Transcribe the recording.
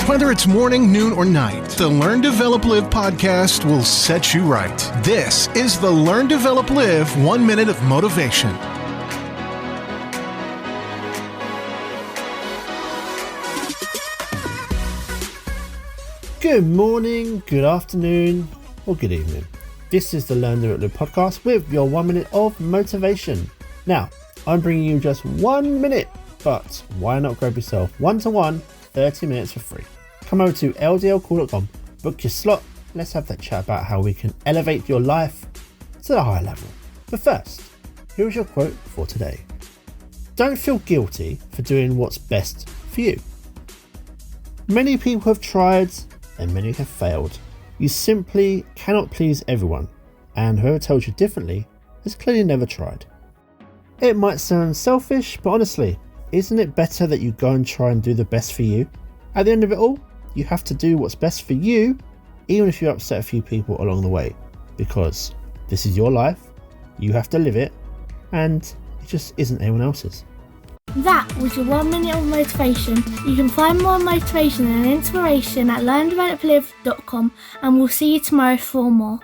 Whether it's morning, noon, or night, the Learn, Develop, Live podcast will set you right. This is the Learn, Develop, Live 1 Minute of Motivation. Good morning, good afternoon, or good evening. This is the Learn, Develop, Live podcast with your 1 minute of motivation. Now, I'm bringing you just 1 minute, but why not grab yourself one-to-one 30 minutes for free? Come over to ldlcall.com, book your slot, let's have that chat about how we can elevate your life to the higher level. But first, here is your quote for today. Don't feel guilty for doing what's best for you. Many people have tried and many have failed. You simply cannot please everyone, and whoever tells you differently has clearly never tried. It might sound selfish, but honestly, isn't it better that you go and try and do the best for you? At the end of it all, you have to do what's best for you, even if you upset a few people along the way, because this is your life, you have to live it, and it just isn't anyone else's. That was your 1 minute of motivation. You can find more motivation and inspiration at learndeveloplive.com, and we'll see you tomorrow for more.